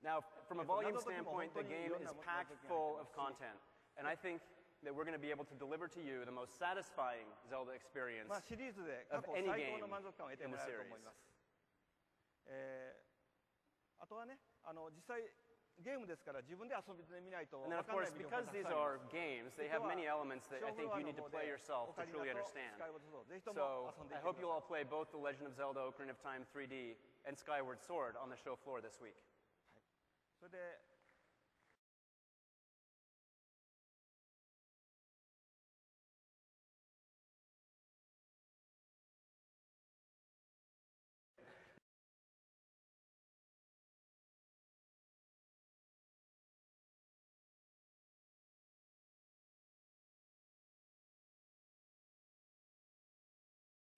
Now, from a volume standpoint, the game is packed full of content. And I think that we're going to be able to deliver to you the most satisfying Zelda experience of any game in the series. あとはね、実際ゲームですから自分で遊んでみないと And then, of course, because these are games, they have many elements that I think you need to play yourself to truly understand. So I hope you'll all play both The Legend of Zelda: Ocarina of Time 3D and Skyward Sword on the show floor this week. それで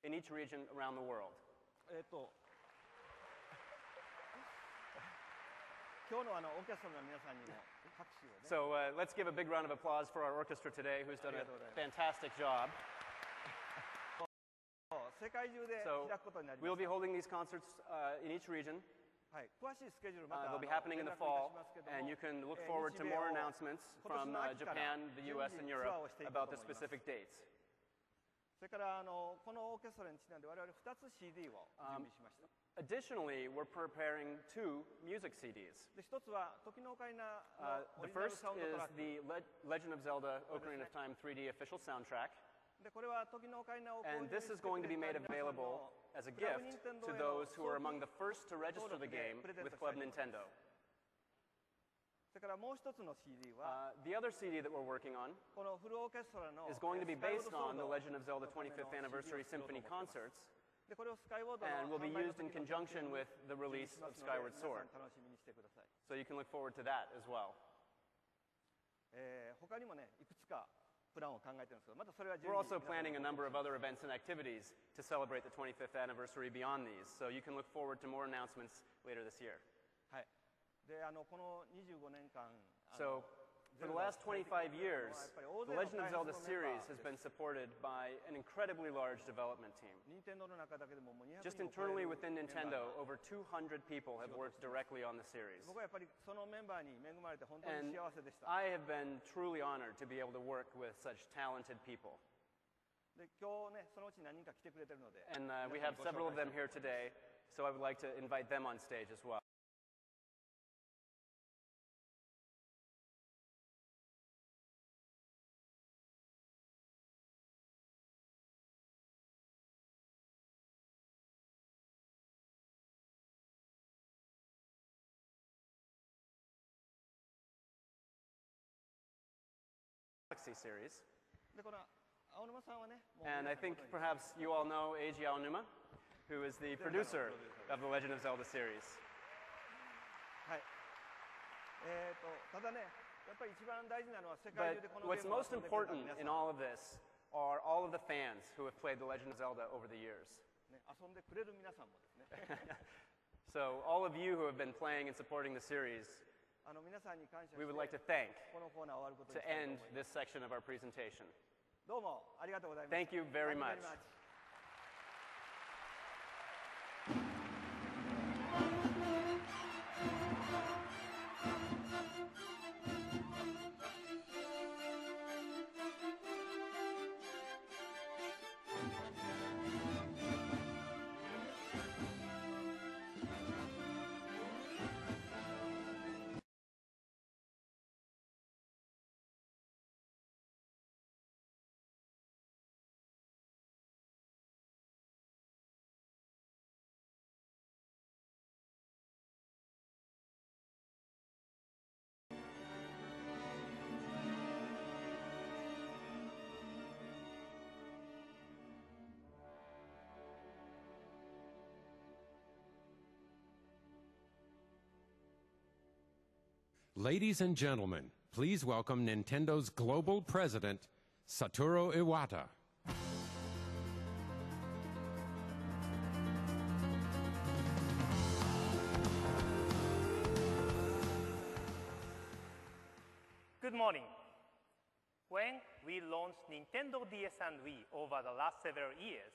In each region around the world. 今日のオーケストラの皆さんにも拍手をね。So let's give a big round of applause for our orchestra today, who's done a fantastic job. 世界中で開くことになります。We'll be holding these concerts in each region. はい、詳しいスケジュールまた They'll be happening in the fall, and you can look forward to more announcements from Japan, the US, and Europe about the specific dates. それからこのオーケストラにちなんで我々2つ CD を準備しました。Additionally, we're preparing 2 music CDs. で一つは時のオカリナのオ The リジナル first サウンドト is ラック。 the Legend of Zelda: Ocarina of Time 3D official soundtrack. でこれは時のオカリナを購 And 入 this して is く going to れ be た made 皆さん available の as a クラブ gift ニンテンド to への those who are among the first to register the game with Club Nintendo. それからもう一つの CD は The other CD that we're working on このフルオーケストラの is going to be スカイウォー based ドソー on ド the Legend of Zelda 25th Anniversary Symphony Concerts, でこれをスカイウォードの and will be 販売の used in 時の conjunction with the 準備 release しま of すので Skyward 皆さん Sword. 楽しみにしてください。 So you can look forward to that as well. 他にもねいくつかプランを考えてるんですけどまたそれは We're also planning a number of other events and activities to celebrate the 25th anniversary beyond these, so you can look forward to more announcements later this year. はい。でこの25年間 So, for the last 25 years, the Legend of Zelda series has been supported by an incredibly large development team. 任天堂の中だけでももう200 Just 人を超え internally る within メンバー Nintendo, が over 200 people have worked directly on the series. 僕はやっぱりそのメンバーに恵まれて本当に And 幸せでした。 I have been truly honored to be able to work with such talented people. で今日ねそのうち何人か来てくれてるので And we have several of them here today, so I would like to invite them on stage as well. Galaxy series. でこの青沼さんはねもう And I think perhaps you all know Eiji Aonuma, who is the producer of the Legend of Zelda series. はいただねやっぱり一番大事なのは世界中で But このゲ what's ームを most 遊んでくれた important 皆さ in ん all of this are all of the fans who have played the Legend of Zelda over the years. ね遊んでくれる皆さんもですね So all of you who have been playing and supporting the series, 皆さんに感謝して we would like to thank このコーナー終わることに to したいと end 思います this section of our presentation. どうもありがとうございました Thank you very much. Ladies and gentlemen, please welcome Nintendo's global president, Satoru Iwata. Good morning. When we launched Nintendo DS and Wii over the last several years,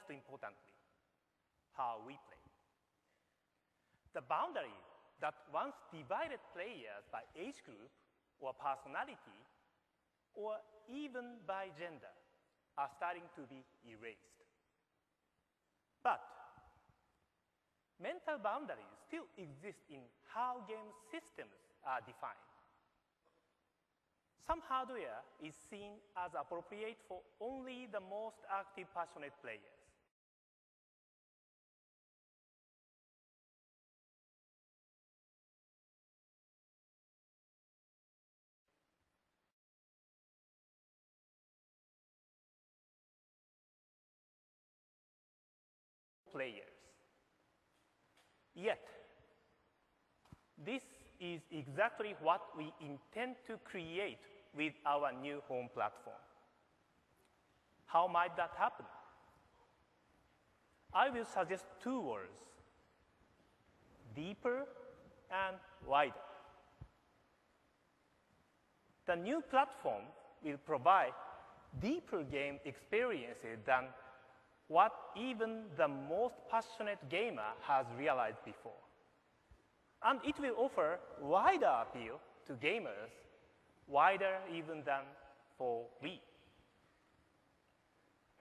importantly, how we play. The boundaries that once divided players by age group or personality or even by gender are starting to be erased. But mental boundaries still exist in how game systems are defined. Some hardware is seen as appropriate for only the most active, passionate players. Yet, this is exactly what we intend to create with our new home platform. How might that happen? I will suggest two words: deeper and wider. The new platform will provide deeper game experiences than what even the most passionate gamer has realized before. And it will offer wider appeal to gamers, wider even than for Wii.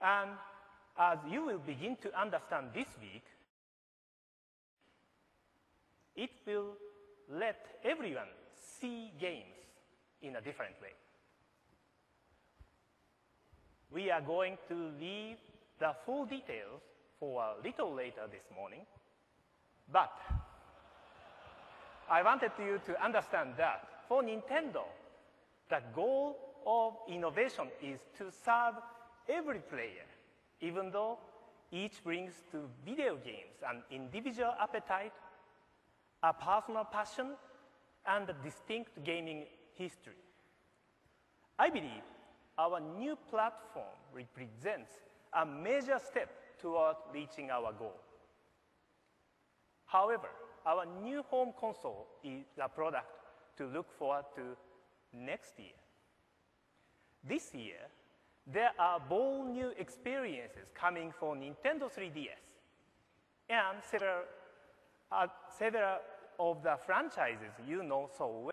And as you will begin to understand this week, it will let everyone see games in a different way. We are going to leave the full details for a little later this morning, but I wanted you to understand that for Nintendo, the goal of innovation is to serve every player, even though each brings to video games an individual appetite, a personal passion, and a distinct gaming history. I believe our new platform represents a major step toward reaching our goal. However, our new home console is a product to look forward to next year. This year, there are bold new experiences coming for Nintendo 3DS, and several of the franchises you know so well.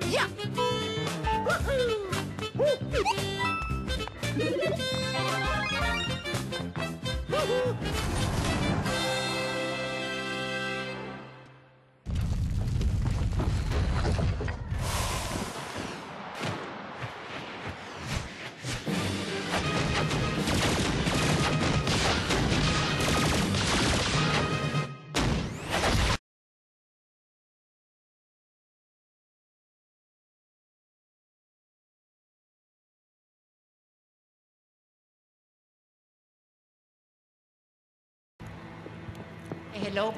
Yeah! Hello.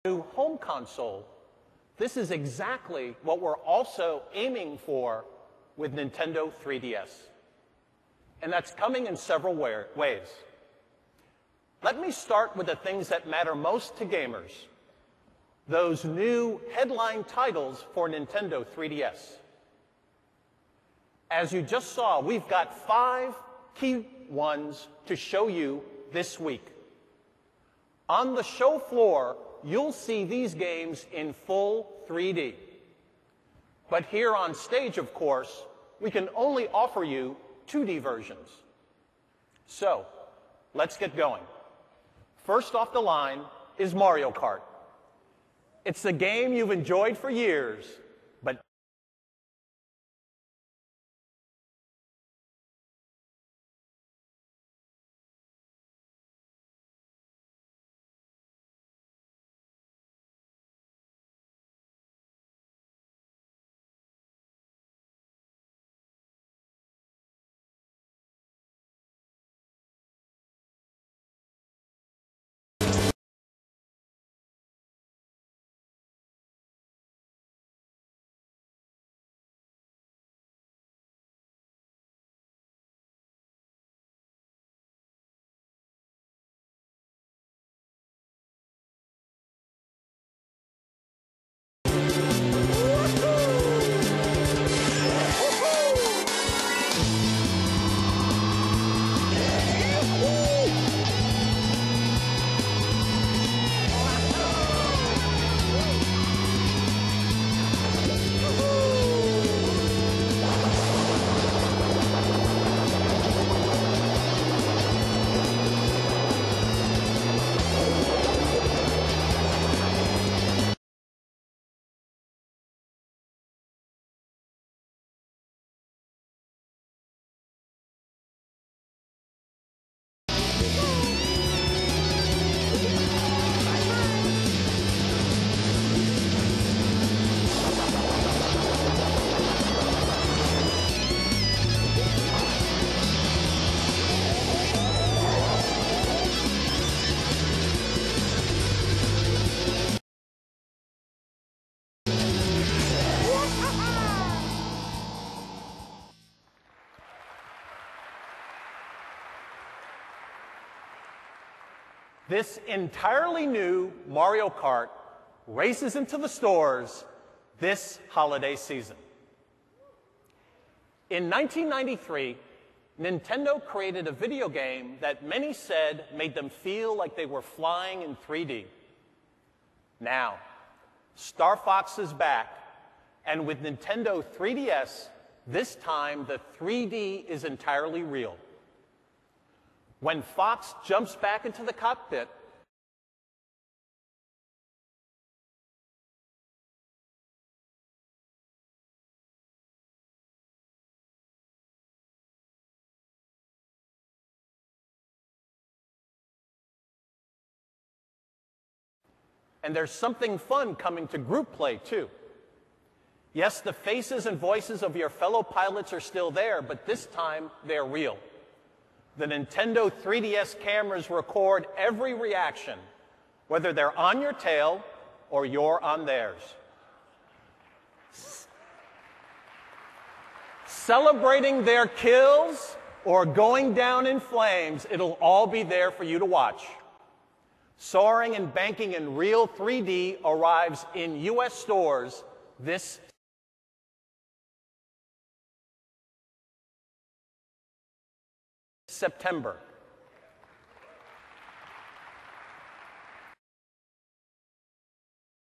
new home console, this is exactly what we're also aiming for with Nintendo 3DS. And that's coming in several ways. Let me start with the things that matter most to gamers, those new headline titles for Nintendo 3DS. As you just saw, we've got 5 key ones to show you this week. On the show floor, you'll see these games in full 3D. But here on stage, of course, we can only offer you 2D versions. So, let's get going. First off the line is Mario Kart. It's a game you've enjoyed for years, but this entirely new Mario Kart races into the stores this holiday season. In 1993, Nintendo created a video game that many said made them feel like they were flying in 3D. Now, Star Fox is back, and with Nintendo 3DS, this time the 3D is entirely real. When Fox jumps back into the cockpit, and there's something fun coming to group play, too. Yes, the faces and voices of your fellow pilots are still there, but this time they're real. The Nintendo 3DS cameras record every reaction, whether they're on your tail or you're on theirs. Celebrating their kills or going down in flames, it'll all be there for you to watch. Soaring and banking in real 3D arrives in U.S. stores this September.